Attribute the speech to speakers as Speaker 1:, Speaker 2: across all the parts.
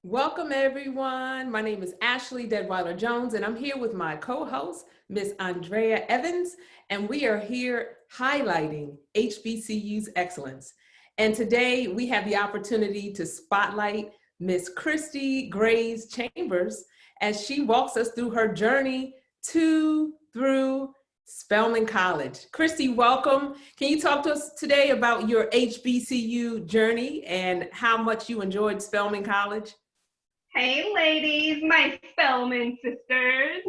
Speaker 1: Welcome, everyone. My name is Ashley Deadwyler-Jones, and I'm here with my co-host, Miss Andrea Evans, and we are here highlighting HBCU's excellence. And today we have the opportunity to spotlight Miss Christie Graves Chambers as she walks us through her journey through Spelman College. Christie, welcome. Can you talk to us today about your HBCU journey and how much you enjoyed Spelman College?
Speaker 2: Hey ladies, my Spelman sisters.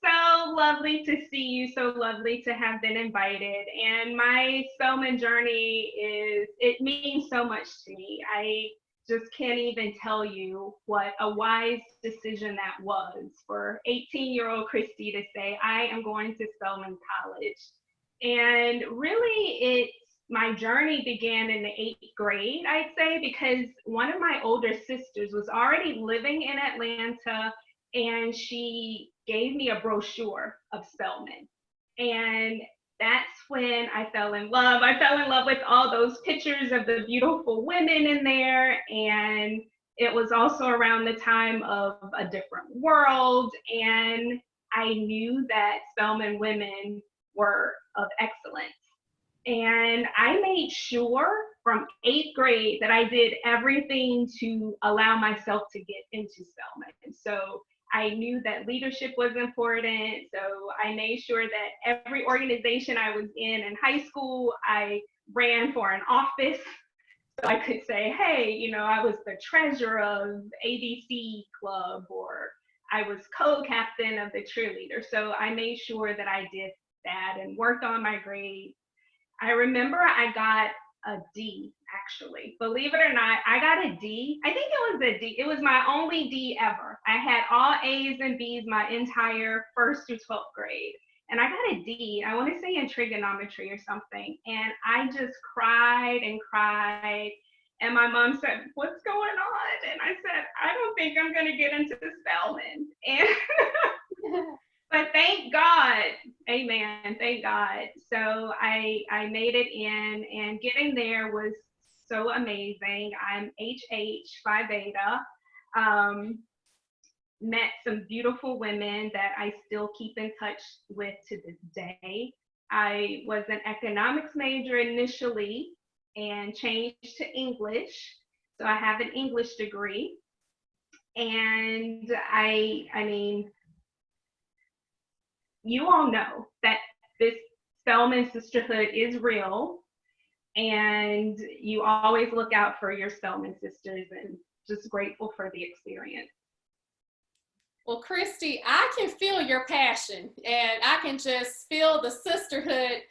Speaker 2: So lovely to see you, so lovely to have been invited. And my Spelman journey it means so much to me. I just can't even tell you what a wise decision that was for 18-year-old Christie to say, I am going to Spelman College. And really, my journey began in the 8th grade, I'd say, because one of my older sisters was already living in Atlanta, and she gave me a brochure of Spelman. And that's when I fell in love. I fell in love with all those pictures of the beautiful women in there. And it was also around the time of A Different World. And I knew that Spelman women were of excellence. And I made sure from 8th grade that I did everything to allow myself to get into Spelman. And so I knew that leadership was important. So I made sure that every organization I was in high school, I ran for an office. So I could say, hey, I was the treasurer of ABC club, or I was co-captain of the cheerleader. So I made sure that I did that and worked on my grades. I remember I got a D, actually. Believe it or not, I got a D. I think it was a D. It was my only D ever. I had all A's and B's my entire 1st through 12th grade. And I got a D, I want to say in trigonometry or something. And I just cried and cried. And my mom said, what's going on? And I said, I don't think I'm going to get into Spelman. And but thank God, amen, thank God. So I made it in, and getting there was so amazing. I'm HH, Phi Beta. Met some beautiful women that I still keep in touch with to this day. I was an economics major initially and changed to English. So I have an English degree. And I mean, you all know that this Spelman sisterhood is real, and you always look out for your Spelman sisters, and just grateful for the experience.
Speaker 3: Well, Christie, I can feel your passion, and I can just feel the sisterhood.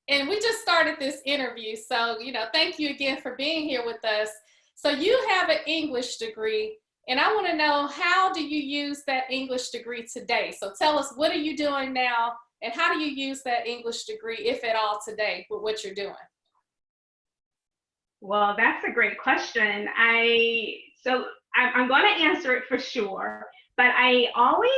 Speaker 3: And we just started this interview, so thank you again for being here with us. So you have an English degree, and I want to know, how do you use that English degree today? So tell us, what are you doing now, and how do you use that English degree, if at all, today with what you're doing?
Speaker 2: Well, that's a great question. I'm going to answer it for sure, but I always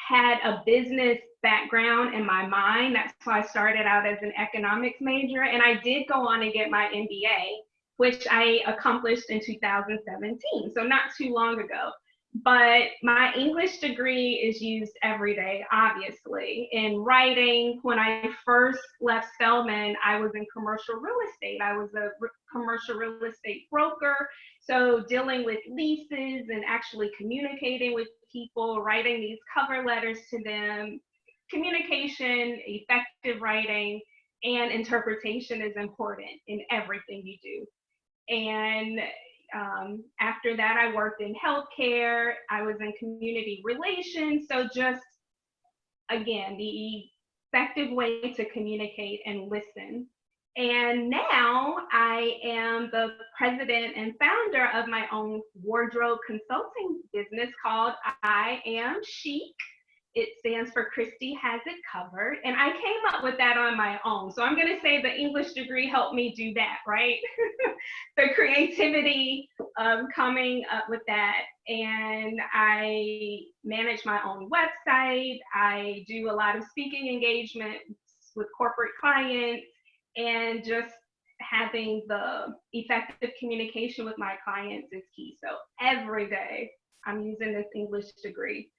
Speaker 2: had a business background in my mind. That's why I started out as an economics major, and I did go on and get my MBA, which I accomplished in 2017, so not too long ago. But my English degree is used every day, obviously. In writing, when I first left Spelman, I was in commercial real estate. I was a commercial real estate broker. So dealing with leases and actually communicating with people, writing these cover letters to them, communication, effective writing, and interpretation is important in everything you do. And after that, I worked in healthcare. I was in community relations. So just, again, the effective way to communicate and listen. And now I am the president and founder of my own wardrobe consulting business called AM CHIC. It stands for Christie Has It Covered. And I came up with that on my own. So I'm going to say the English degree helped me do that, right? The creativity of coming up with that. And I manage my own website. I do a lot of speaking engagements with corporate clients, and just having the effective communication with my clients is key. So every day I'm using this English degree.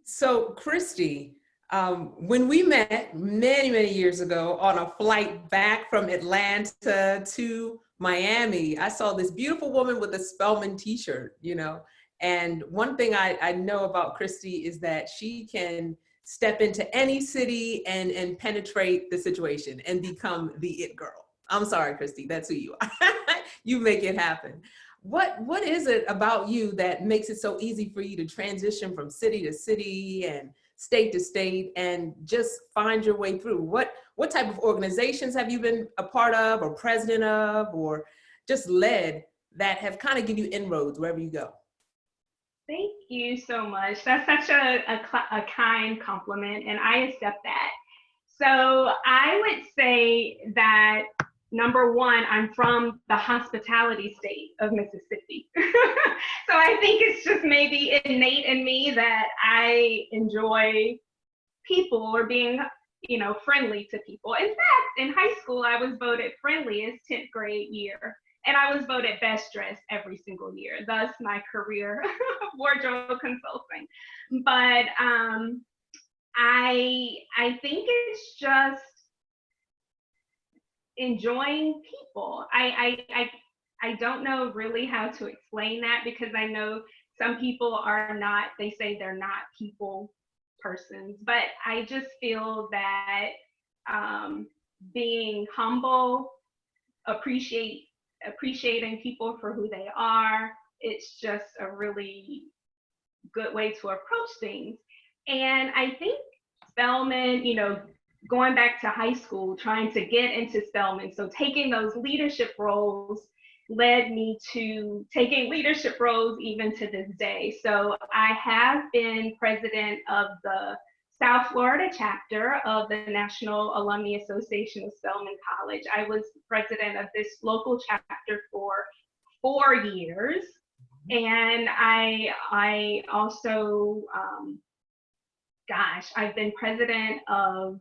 Speaker 1: So Christie, when we met many, many years ago on a flight back from Atlanta to Miami, I saw this beautiful woman with a Spelman t-shirt, you know, and one thing I know about Christie is that she can step into any city and penetrate the situation and become the it girl. I'm sorry, Christie, that's who you are. You make it happen. What is it about you that makes it so easy for you to transition from city to city and state to state and just find your way through? What type of organizations have you been a part of or president of or just led that have kind of give you inroads wherever you go?
Speaker 2: Thank you so much. That's such a kind compliment, and I accept that. So I would say that number one, I'm from the hospitality state of Mississippi. So I think it's just maybe innate in me that I enjoy people or being, friendly to people. In fact, in high school, I was voted friendliest 10th grade year. And I was voted best dressed every single year, thus my career wardrobe consulting. But I think it's just enjoying people. I don't know really how to explain that because I know some people are not, they say they're not people persons, but I just feel that being humble, appreciating people for who they are, it's just a really good way to approach things. And I think Spelman, going back to high school, trying to get into Spelman, so taking those leadership roles led me to taking leadership roles even to this day. So I have been president of the South Florida chapter of the National Alumni Association of Spelman College. I was president of this local chapter for 4 years. And I also, I've been president of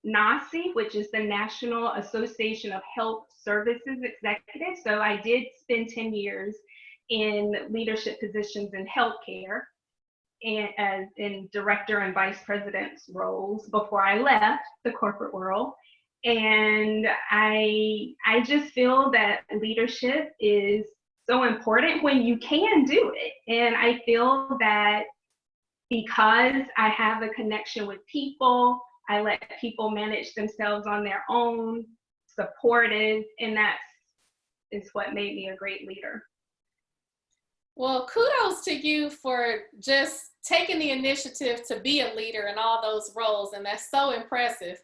Speaker 2: NASI, which is the National Association of Health Services Executives. So I did spend 10 years in leadership positions in healthcare and as in director and vice president's roles before I left the corporate world. And I just feel that leadership is so important when you can do it. And I feel that because I have a connection with people, I let people manage themselves on their own, supportive, and that is what made me a great leader.
Speaker 3: Well, kudos to you for just taking the initiative to be a leader in all those roles, and that's so impressive.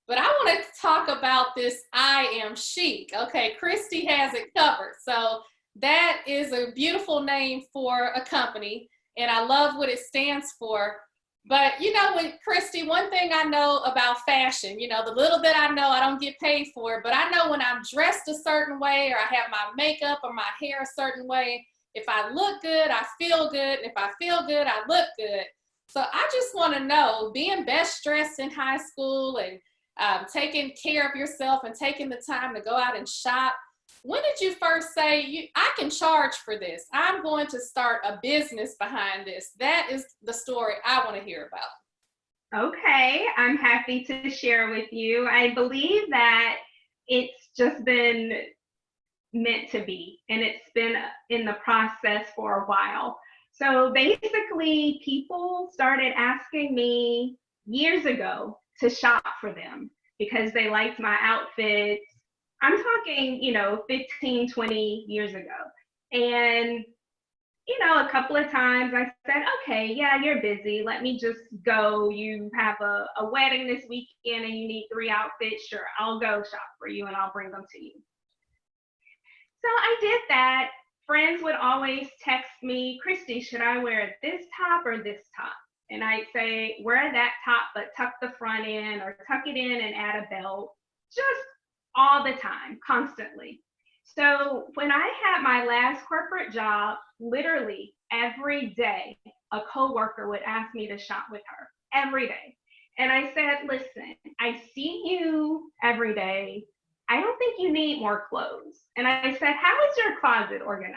Speaker 3: But I want to talk about this AM CHIC. Okay, Christie Has It Covered. So that is a beautiful name for a company, and I love what it stands for. But with Christie, one thing I know about fashion, the little bit I know I don't get paid for, but I know when I'm dressed a certain way or I have my makeup or my hair a certain way, if I look good, I feel good. And if I feel good, I look good. So I just want to know, being best dressed in high school and taking care of yourself and taking the time to go out and shop, when did you first say, I can charge for this? I'm going to start a business behind this. That is the story I want to hear about.
Speaker 2: Okay, I'm happy to share with you. I believe that it's just been meant to be, and it's been in the process for a while. So basically, people started asking me years ago to shop for them because they liked my outfits. I'm talking, 15, 20 years ago. And, a couple of times I said, okay, yeah, you're busy. Let me just go. You have a wedding this weekend and you need 3 outfits. Sure, I'll go shop for you and I'll bring them to you. So I did that. Friends would always text me, Christie, should I wear this top or this top? And I'd say, wear that top, but tuck the front in or tuck it in and add a belt. Just all the time, constantly. So when I had my last corporate job, literally every day, a coworker would ask me to shop with her every day. And I said, listen, I see you every day. I don't think you need more clothes. And I said, how is your closet organized?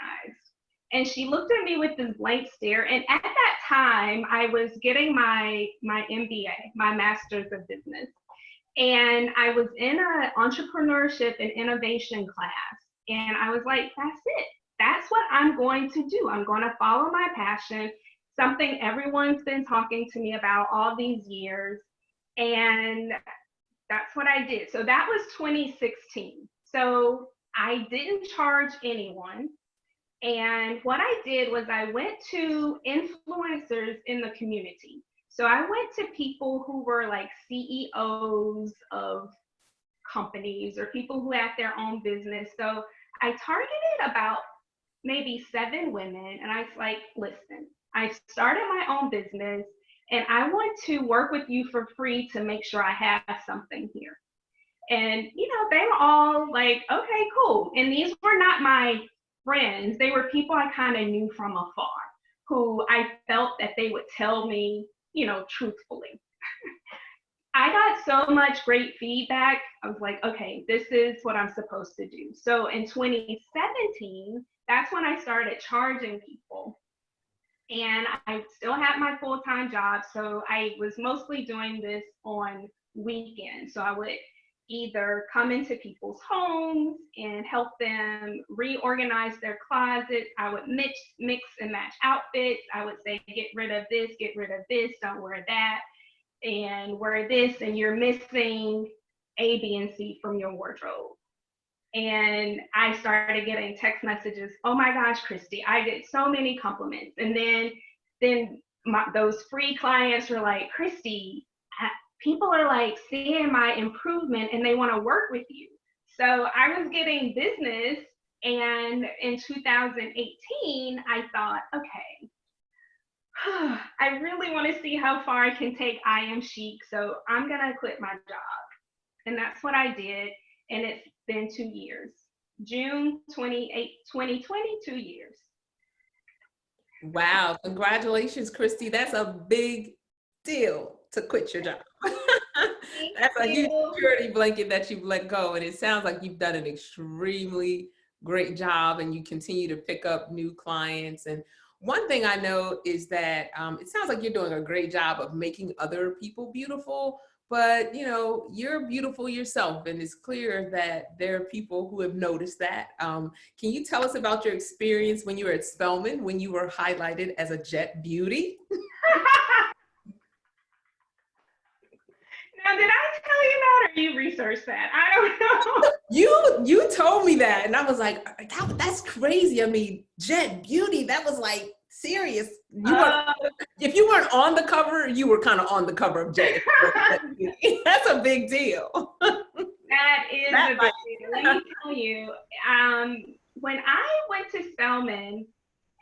Speaker 2: And she looked at me with this blank stare. And at that time, I was getting my MBA, my Master's of Business. And I was in an entrepreneurship and innovation class. And I was like, that's it. That's what I'm going to do. I'm going to follow my passion, something everyone's been talking to me about all these years. And that's what I did. So that was 2016. So I didn't charge anyone. And what I did was I went to influencers in the community. So I went to people who were like CEOs of companies or people who had their own business. So I targeted about maybe 7 women. And I was like, listen, I started my own business and I want to work with you for free to make sure I have something here. And, you know, they were all like, okay, cool. And these were not my friends. They were people I kind of knew from afar, who I felt that they would tell me, you know, truthfully. I got so much great feedback. I was like, okay, this is what I'm supposed to do. So in 2017, that's when I started charging people. And I still had my full-time job. So I was mostly doing this on weekends. So I would either come into people's homes and help them reorganize their closets. I would mix and match outfits. I would say, get rid of this, don't wear that, and wear this, and you're missing A, B, and C from your wardrobe. And I started getting text messages. Oh my gosh, Christie, I get so many compliments. And then those free clients were like, Christie, people are like seeing my improvement and they want to work with you. So I was getting business. And in 2018, I thought, okay, I really want to see how far I can take AM CHIC. So I'm going to quit my job. And that's what I did. And it's been 2 years. June 28, 2020, 2 years.
Speaker 1: Wow, congratulations, Christie. That's a big deal to quit your job. That's a huge security blanket that you've let go. And it sounds like you've done an extremely great job and you continue to pick up new clients. And one thing I know is that it sounds like you're doing a great job of making other people beautiful, but you know, you're beautiful yourself. And it's clear that there are people who have noticed that. Can you tell us about your experience when you were at Spelman, when you were highlighted as a jet beauty?
Speaker 2: Now, did I tell you that or you researched that? I don't know.
Speaker 1: You told me that and I was like, that's crazy. I mean, jet beauty, that was like serious. If you weren't on the cover, you were kind of on the cover of Jet. That's a big deal.
Speaker 2: That is a big deal. Let me tell you, when I went to Spelman,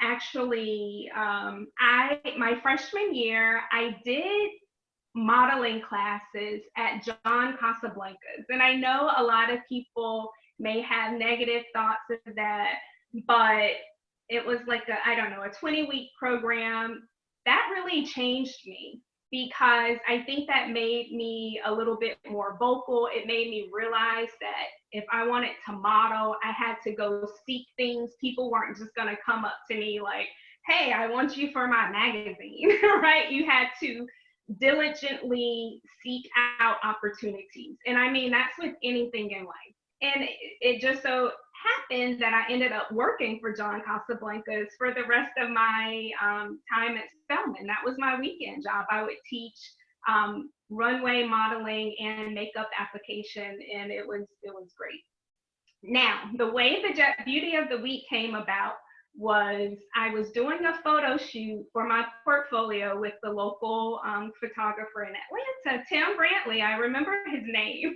Speaker 2: actually, my freshman year, I did modeling classes at John Casablancas. And I know a lot of people may have negative thoughts of that, but it was like a 20-week program. That really changed me because I think that made me a little bit more vocal. It made me realize that if I wanted to model, I had to go seek things. People weren't just gonna come up to me like, hey, I want you for my magazine, right? You had to diligently seek out opportunities. And I mean, that's with anything in life. And it just so happened that I ended up working for John Casablancas for the rest of my time at Spelman. That was my weekend job. I would teach runway modeling and makeup application, and it was great. Now, the way the Jet Beauty of the Week came about was I was doing a photo shoot for my portfolio with the local photographer in Atlanta, Tim Brantley. I remember his name,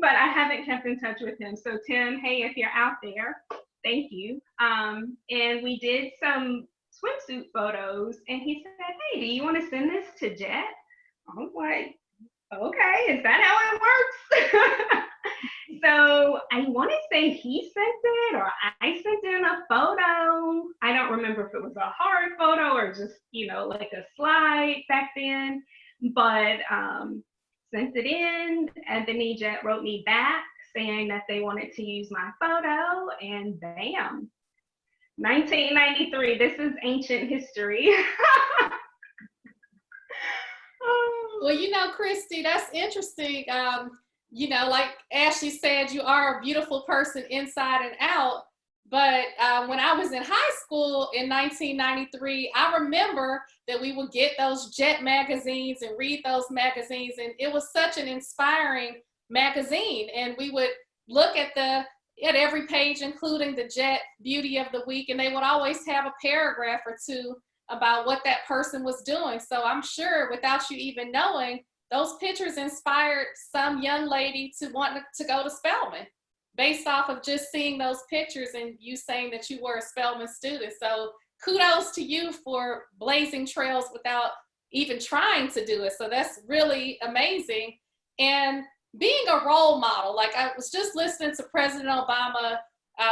Speaker 2: but I haven't kept in touch with him. So Tim, hey, if you're out there, thank you. And we did some swimsuit photos and he said, hey, do you want to send this to Jet? I was like, okay, is that how it works? So I want to say he sent it or I sent in a photo. I don't remember if it was a hard photo or just, like a slide back then, but sent it in. Ebony Jet wrote me back saying that they wanted to use my photo, and bam, 1993. This is ancient history.
Speaker 3: Well, you know, Christie, that's interesting. You know, like Ashley said, you are a beautiful person inside and out. But when I was in high school in 1993, I remember that we would get those Jet magazines and read those magazines. And it was such an inspiring magazine. And we would look at every page, including the Jet Beauty of the Week. And they would always have a paragraph or two about what that person was doing. So I'm sure without you even knowing, those pictures inspired some young lady to want to go to Spelman based off of just seeing those pictures and you saying that you were a Spelman student. So kudos to you for blazing trails without even trying to do it. So that's really amazing. And being a role model, like I was just listening to President Obama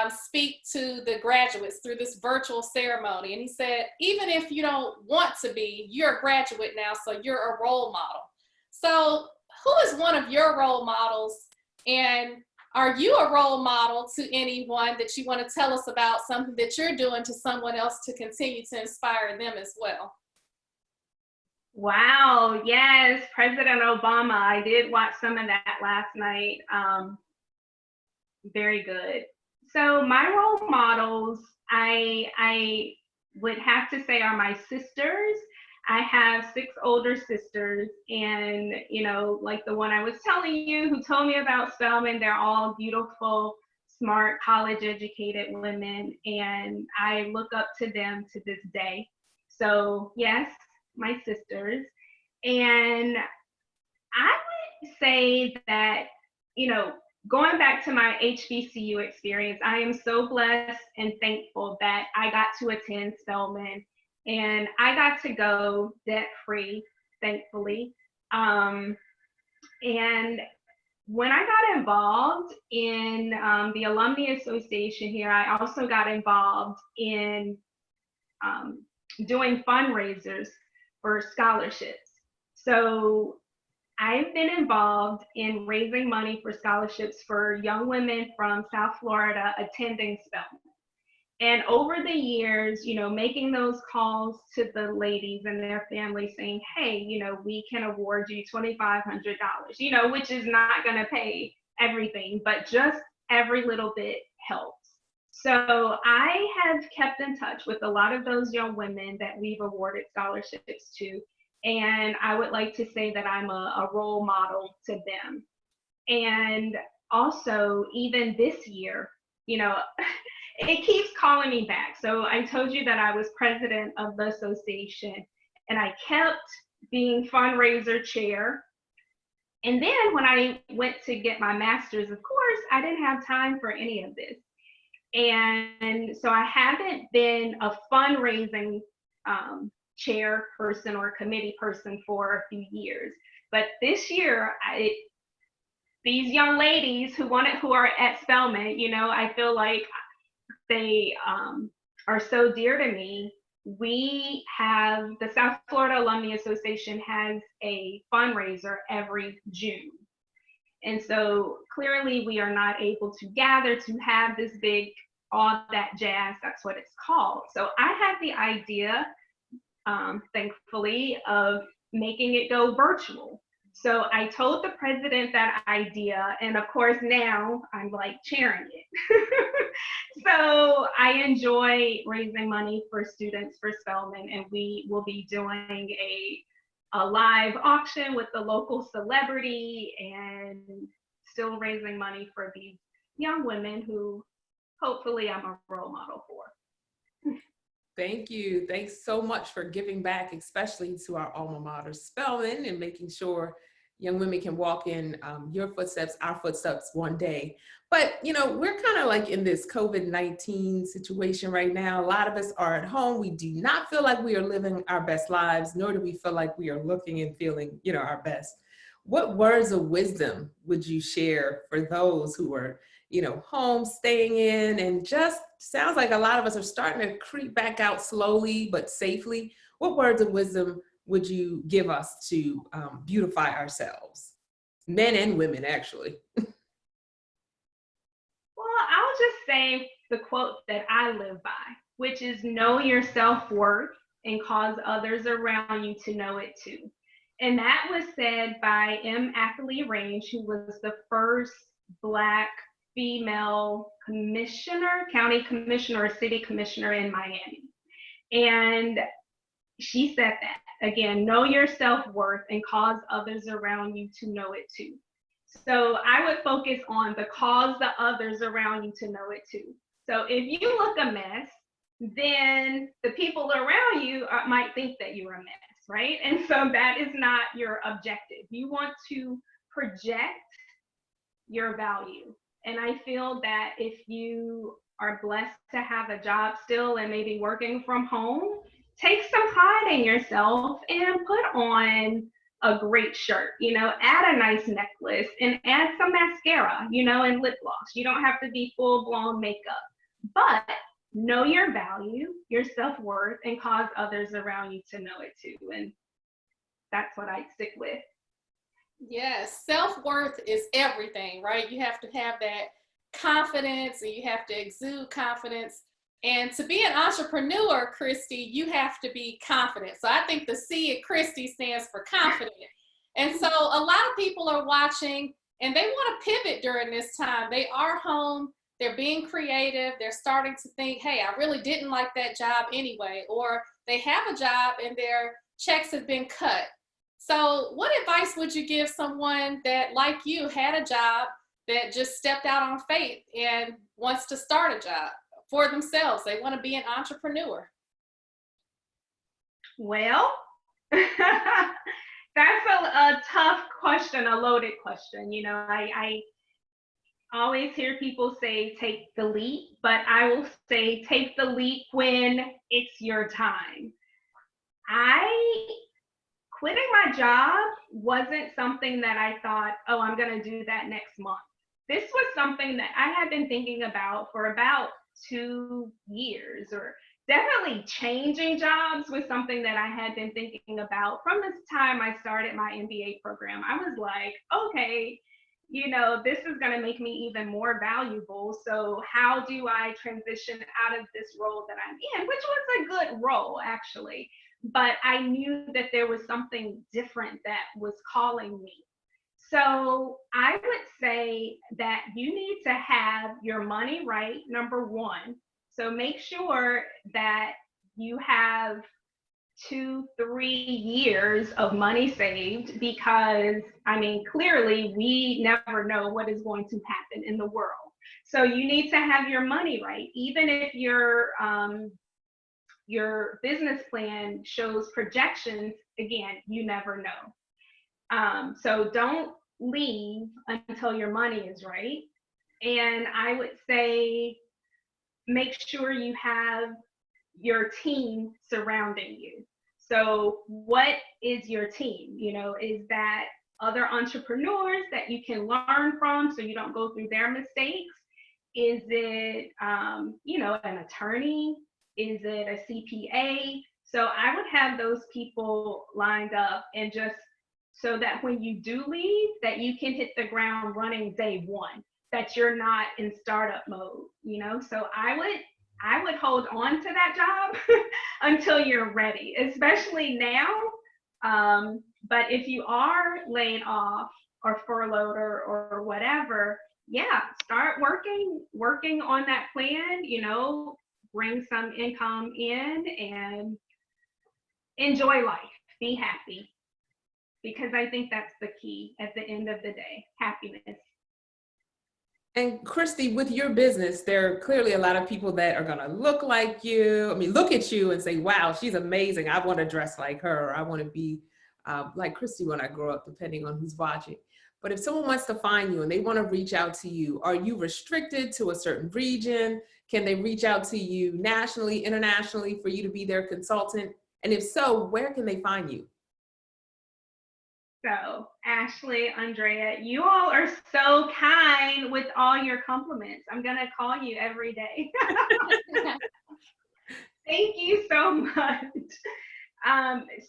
Speaker 3: speak to the graduates through this virtual ceremony. And he said, even if you don't want to be, you're a graduate now, so you're a role model. So who is one of your role models? And are you a role model to anyone that you want to tell us about something that you're doing to someone else to continue to inspire them as well?
Speaker 2: Wow, yes, President Obama. I did watch some of that last night. Very good. So my role models, I would have to say are my sisters. I have 6 older sisters, and you know, like the one I was telling you who told me about Spelman, they're all beautiful, smart, college-educated women, and I look up to them to this day. So yes, my sisters. And I would say that, you know, going back to my HBCU experience, I am so blessed and thankful that I got to attend Spelman, and I got to go debt-free, thankfully. And when I got involved in the Alumni Association here, I also got involved in doing fundraisers for scholarships. So I've been involved in raising money for scholarships for young women from South Florida attending Spelman. And over the years, you know, making those calls to the ladies and their families saying, hey, you know, we can award you $2,500, you know, which is not going to pay everything, but just every little bit helps. So I have kept in touch with a lot of those young women that we've awarded scholarships to. And I would like to say that I'm a role model to them. And also, even this year, you know, it keeps calling me back. So I told you that I was president of the association, and I kept being fundraiser chair. And then when I went to get my master's, of course, I didn't have time for any of this. And so I haven't been a fundraising chairperson or committee person for a few years. But this year, these young ladies who are at Spelman, you know, I feel like they are so dear to me. We have, the South Florida Alumni Association has a fundraiser every June. And so clearly we are not able to gather to have this big, all that jazz, that's what it's called. So I had the idea, thankfully, of making it go virtual. So I told the president that idea, and of course now I'm like chairing it. So I enjoy raising money for students for Spelman, and we will be doing a live auction with the local celebrity and still raising money for these young women who hopefully I'm a role model for.
Speaker 1: Thank you. Thanks so much for giving back, especially to our alma mater, Spelman, and making sure young women can walk in your footsteps, our footsteps one day. But, you know, we're kind of like in this COVID-19 situation right now. A lot of us are at home. We do not feel like we are living our best lives, nor do we feel like we are looking and feeling, you know, our best. What words of wisdom would you share for those who are, you know, home, staying in, and just sounds like a lot of us are starting to creep back out slowly but safely? What words of wisdom would you give us to beautify ourselves? Men and women, actually.
Speaker 2: just say the quote that I live by, which is know your self-worth and cause others around you to know it too. And that was said by M. Range, who was the first Black female commissioner, county commissioner, or city commissioner in Miami. And she said that, again, know your self-worth and cause others around you to know it too. So I would focus on the cause the others around you to know it too. So if you look a mess, then the people around you might think that you're a mess, right? And so that is not your objective. You want to project your value. And I feel that if you are blessed to have a job still and maybe working from home, take some pride in yourself and put on a great shirt, add a nice necklace and add some mascara, and lip gloss. You don't have to be full blown makeup, but know your value, your self-worth, and cause others around you to know it too. And that's what I stick with.
Speaker 3: Yes, self-worth is everything, right? You have to have that confidence and you have to exude confidence. And to be an entrepreneur, Christie, you have to be confident. So I think the C at Christie stands for confident. And so a lot of people are watching and they want to pivot during this time. They are home, they're being creative, they're starting to think, hey, I really didn't like that job anyway, or they have a job and their checks have been cut. So what advice would you give someone that, like you, had a job that just stepped out on faith and wants to start a job for themselves? They want to be an entrepreneur.
Speaker 2: Well, that's a tough question, a loaded question. I always hear people say, take the leap, but I will say, take the leap when it's your time. Quitting my job wasn't something that I thought, oh, I'm going to do that next month. This was something that I had been thinking about for about 2 years, or definitely changing jobs was something that I had been thinking about from this time I started my MBA program. I was like, okay, this is going to make me even more valuable. So how do I transition out of this role that I'm in, which was a good role, actually. But I knew that there was something different that was calling me. So I would say that you need to have your money right, number one. So make sure that you have 2-3 years of money saved, because clearly we never know what is going to happen in the world. So you need to have your money right. Even if your business plan shows projections, again, you never know. So don't leave until your money is right. And I would say, make sure you have your team surrounding you. So what is your team? Is that other entrepreneurs that you can learn from so you don't go through their mistakes? Is it, an attorney? Is it a CPA? So I would have those people lined up, and just so that when you do leave, that you can hit the ground running day one, that you're not in startup mode, So I would hold on to that job until you're ready, especially now. But if you are laid off or furloughed or whatever, yeah, start working on that plan, bring some income in and enjoy life, be happy. Because I think that's the key at the end of the day, happiness.
Speaker 1: And Christie, with your business, there are clearly a lot of people that are going to look like you. Look at you and say, wow, she's amazing. I want to dress like her. Or I want to be like Christie when I grow up, depending on who's watching. But if someone wants to find you and they want to reach out to you, are you restricted to a certain region? Can they reach out to you nationally, internationally, for you to be their consultant? And if so, where can they find you?
Speaker 2: So, Ashley, Andrea, you all are so kind with all your compliments. I'm going to call you every day. Thank you so much.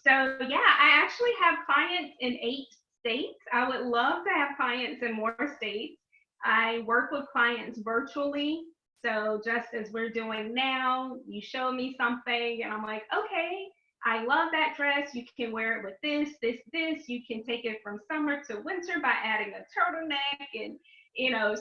Speaker 2: So yeah, I actually have clients in 8 states. I would love to have clients in more states. I work with clients virtually. So just as we're doing now, you show me something and I'm like, okay, I love that dress. You can wear it with this, this, this. You can take it from summer to winter by adding a turtleneck. And,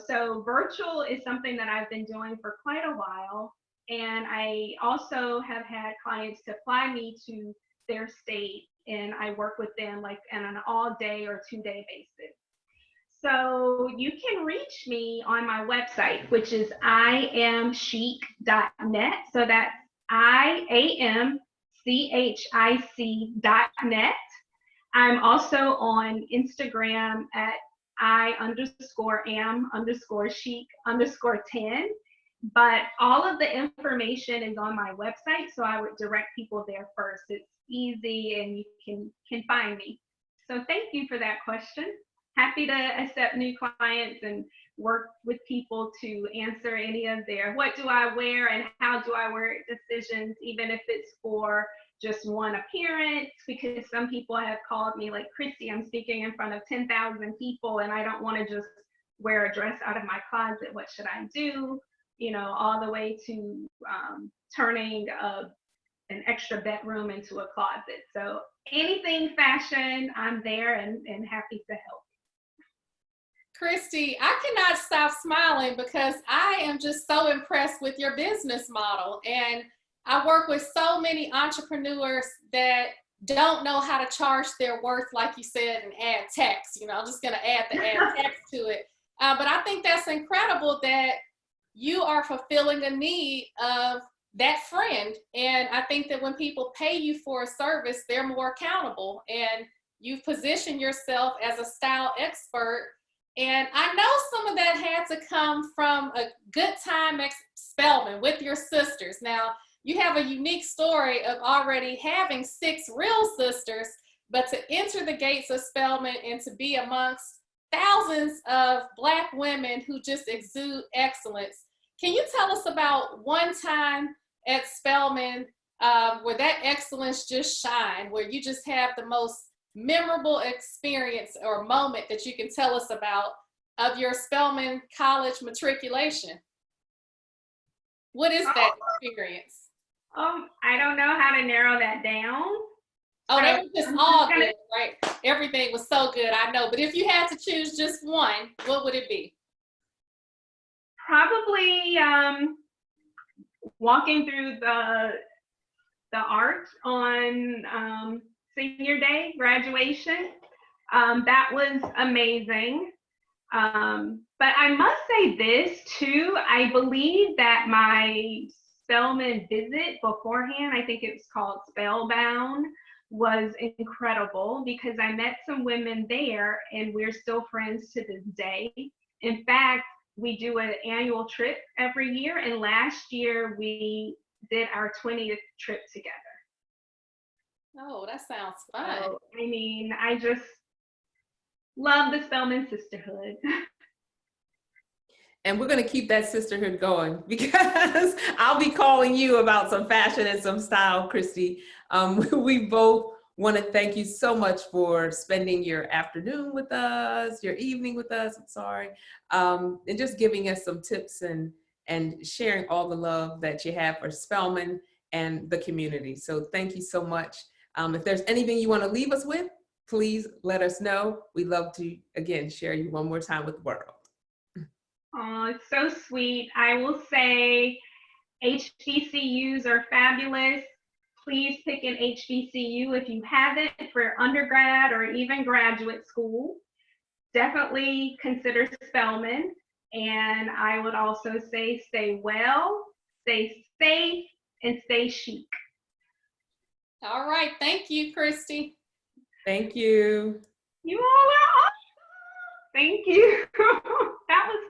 Speaker 2: so virtual is something that I've been doing for quite a while. And I also have had clients to fly me to their state, and I work with them like on an all day or 2-day basis. So you can reach me on my website, which is iamchic.net. So that's iamchic.net. I'm also on Instagram at I_am_chic_10. But all of the information is on my website, so I would direct people there first. It's easy and you can find me. So thank you for that question. Happy to accept new clients and work with people to answer any of their what do I wear and how do I wear it decisions, even if it's for just one appearance, because some people have called me like, Christie, I'm speaking in front of 10,000 people and I don't want to just wear a dress out of my closet. What should I do? All the way to turning an extra bedroom into a closet. So anything fashion, I'm there and happy to help.
Speaker 3: Christie, I cannot stop smiling because I am just so impressed with your business model. And I work with so many entrepreneurs that don't know how to charge their worth, like you said, and add text. I'm just going to add the add text to it. But I think that's incredible that you are fulfilling a need of that friend. And I think that when people pay you for a service, they're more accountable. And you've positioned yourself as a style expert. And I know some of that had to come from a good time at Spelman with your sisters. Now, you have a unique story of already having 6 real sisters, but to enter the gates of Spelman and to be amongst thousands of Black women who just exude excellence. Can you tell us about one time at Spelman where that excellence just shined, where you just have the most memorable experience or moment that you can tell us about of your Spelman College matriculation? What is that experience?
Speaker 2: I don't know how to narrow that down.
Speaker 3: Oh, they were just all good, right? Everything was so good, I know. But if you had to choose just one, what would it be?
Speaker 2: Probably walking through the art on senior day, graduation. That was amazing. But I must say this too. I believe that my Spelman visit beforehand, I think it was called Spellbound, was incredible because I met some women there and we're still friends to this day. In fact, we do an annual trip every year, and last year we did our 20th trip together.
Speaker 3: Oh, that sounds fun.
Speaker 2: So, I just love the Spelman sisterhood.
Speaker 1: And we're going to keep that sisterhood going because I'll be calling you about some fashion and some style, Christie. We both want to thank you so much for spending your afternoon with us, your evening with us, and just giving us some tips and sharing all the love that you have for Spelman and the community. So thank you so much. If there's anything you want to leave us with, please let us know. We'd love to, again, share you one more time with the world.
Speaker 2: Oh, it's so sweet. I will say HBCUs are fabulous. Please pick an HBCU if you haven't for undergrad or even graduate school. Definitely consider Spelman. And I would also say stay well, stay safe, and stay chic.
Speaker 3: All right. Thank you, Christie.
Speaker 1: Thank you.
Speaker 2: You all are awesome. Thank you. That was fun.